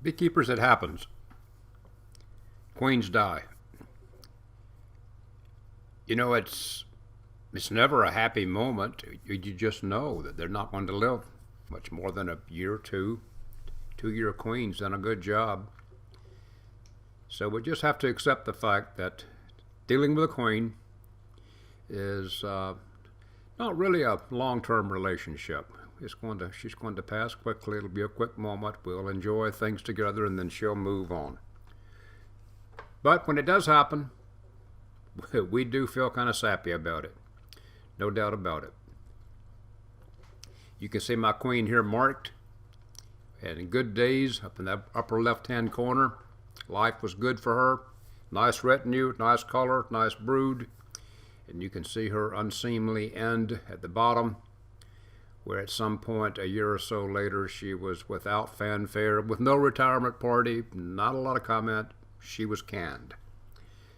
Beekeepers, it happens. Queens die. You know, it's never a happy moment. You just know that they're not going to live much more than a year or two. 2-year queen's done a good job. So we just have to accept the fact that dealing with a queen is not really a long-term relationship. She's going to pass quickly. It'll be a quick moment. We'll enjoy things together, and then she'll move on. But when it does happen, we do feel kind of sappy about it. No doubt about it. You can see my queen here marked. And in good days, up in that upper left-hand corner, life was good for her. Nice retinue, nice color, nice brood. And you can see her unseemly end at the bottom, where at some point a year or so later she was without fanfare, with no retirement party, not a lot of comment. She was canned.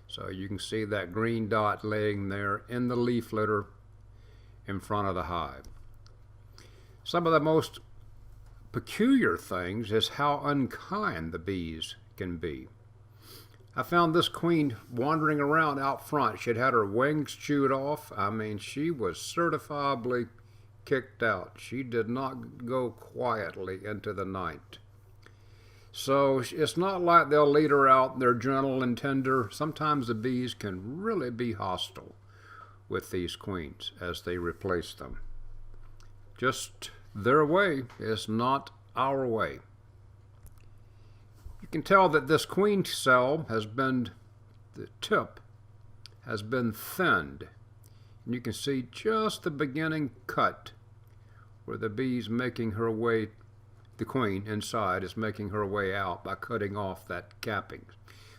So you can see that green dot laying there in the leaf litter in front of the hive. Some of the most peculiar things is how unkind the bees can be. I found this queen wandering around out front. She'd had her wings chewed off. I mean, she was certifiably kicked out. She did not go quietly into the night. So it's not like they'll lead her out and they're gentle and tender. Sometimes the bees can really be hostile with these queens as they replace them. Just their way is not our way. You can tell that this queen cell the tip has been thinned. And you can see just the beginning cut where the bee's making her way, the queen inside is making her way out by cutting off that capping.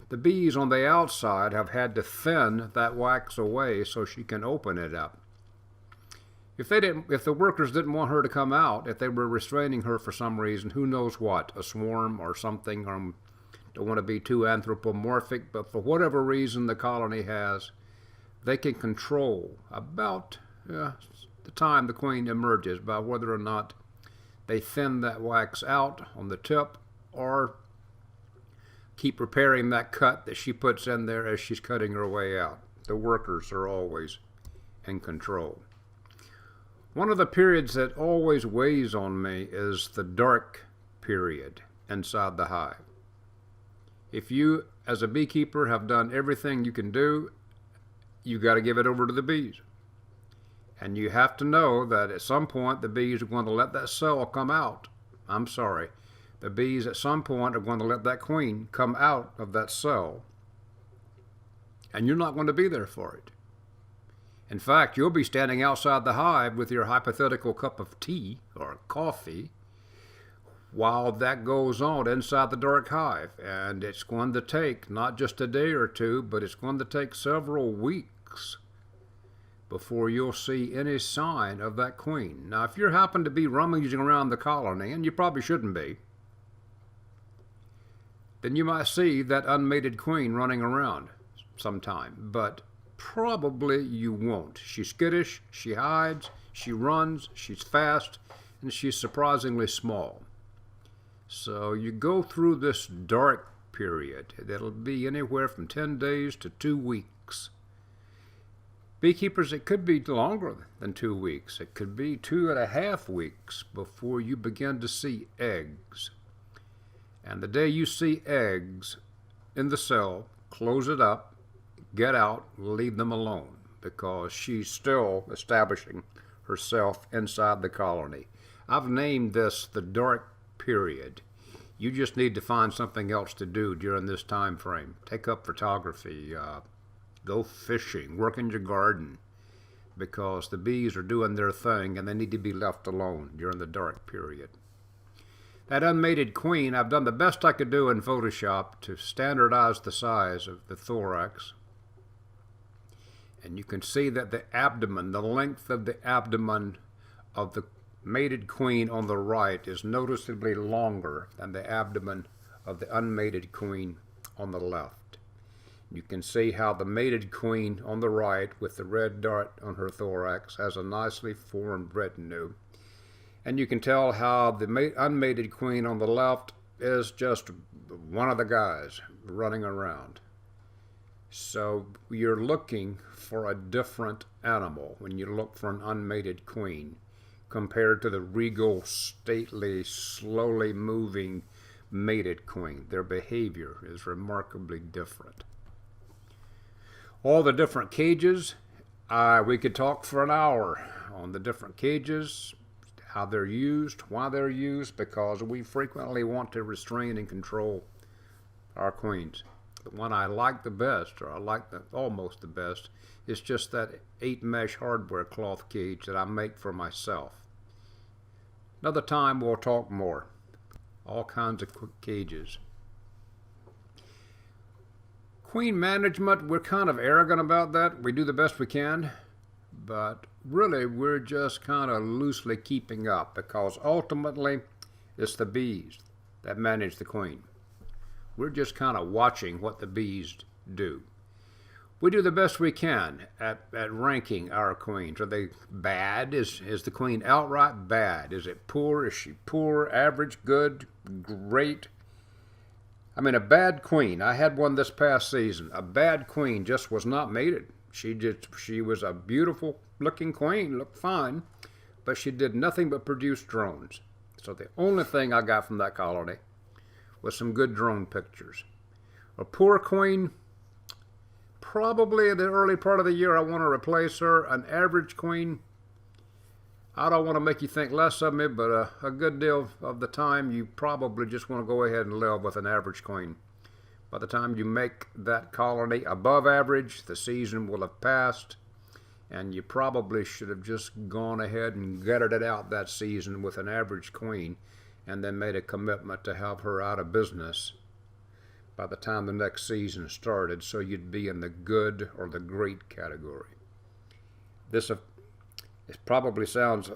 The bees on the outside have had to thin that wax away so she can open it up. If the workers didn't want her to come out, if they were restraining her for some reason, who knows what, a swarm or something, don't want to be too anthropomorphic, but for whatever reason the colony has, they can control about the time the queen emerges by whether or not they thin that wax out on the tip or keep repairing that cut that she puts in there as she's cutting her way out. The workers are always in control. One of the periods that always weighs on me is the dark period inside the hive. If you, as a beekeeper, have done everything you can do, you got to give it over to the bees. And you have to know that at some point the bees are going to let that cell come out. I'm sorry. The bees at some point are going to let that queen come out of that cell. And you're not going to be there for it. In fact, you'll be standing outside the hive with your hypothetical cup of tea or coffee while that goes on inside the dark hive. And it's going to take not just a day or two, but it's going to take several weeks before you'll see any sign of that queen. Now, if you happen to be rummaging around the colony, and you probably shouldn't be, then you might see that unmated queen running around sometime. But probably you won't. She's skittish, she hides, she runs, she's fast, and she's surprisingly small. So you go through this dark period. That'll be anywhere from 10 days to 2 weeks. Beekeepers, it could be longer than 2 weeks. It could be 2.5 weeks before you begin to see eggs. And the day you see eggs in the cell, close it up, get out, leave them alone, because she's still establishing herself inside the colony. I've named this the dark period. You just need to find something else to do during this time frame. Take up photography, go fishing, work in your garden, because the bees are doing their thing and they need to be left alone during the dark period. That unmated queen, I've done the best I could do in Photoshop to standardize the size of the thorax. And you can see that the abdomen, the length of the abdomen of the mated queen on the right is noticeably longer than the abdomen of the unmated queen on the left. You can see how the mated queen on the right with the red dot on her thorax has a nicely formed retinue. And you can tell how the unmated queen on the left is just one of the guys running around. So you're looking for a different animal when you look for an unmated queen compared to the regal, stately, slowly moving mated queen. Their behavior is remarkably different. All the different cages, we could talk for an hour on the different cages, how they're used, why they're used, because we frequently want to restrain and control our queens. The one I like the best, or I like almost the best, is just that 8-mesh hardware cloth cage that I make for myself. Another time we'll talk more. All kinds of cages. Queen management, we're kind of arrogant about that. We do the best we can, but really we're just kind of loosely keeping up, because ultimately it's the bees that manage the queen. We're just kind of watching what the bees do. We do the best we can at ranking our queens. Are they bad? Is the queen outright bad? Is it poor? Is she poor, average, good, great? I mean, a bad queen. I had one this past season. A bad queen just was not mated. She was a beautiful looking queen, looked fine, but she did nothing but produce drones. So the only thing I got from that colony was some good drone pictures. A poor queen, probably the early part of the year I want to replace her. An average queen, I don't want to make you think less of me, but a good deal of the time you probably just want to go ahead and live with an average queen. By the time you make that colony above average, the season will have passed, and you probably should have just gone ahead and gutted it out that season with an average queen, and then made a commitment to have her out of business by the time the next season started, so you'd be in the good or the great category. This it probably sounds,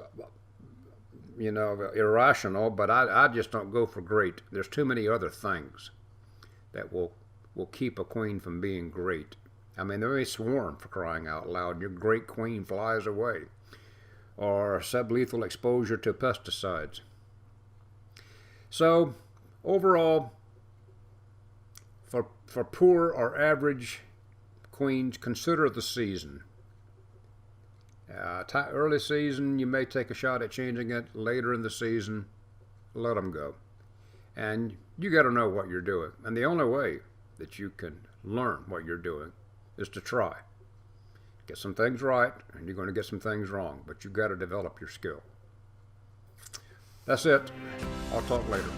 irrational, but I just don't go for great. There's too many other things that will keep a queen from being great. I mean, they may swarm, for crying out loud, and your great queen flies away. Or sublethal exposure to pesticides. So, overall, for poor or average queens, consider the season. Early season, you may take a shot at changing it. Later in the season, let them go. And you got to know what you're doing. And the only way that you can learn what you're doing is to try. Get some things right, and you're going to get some things wrong. But you got to develop your skill. That's it. I'll talk later.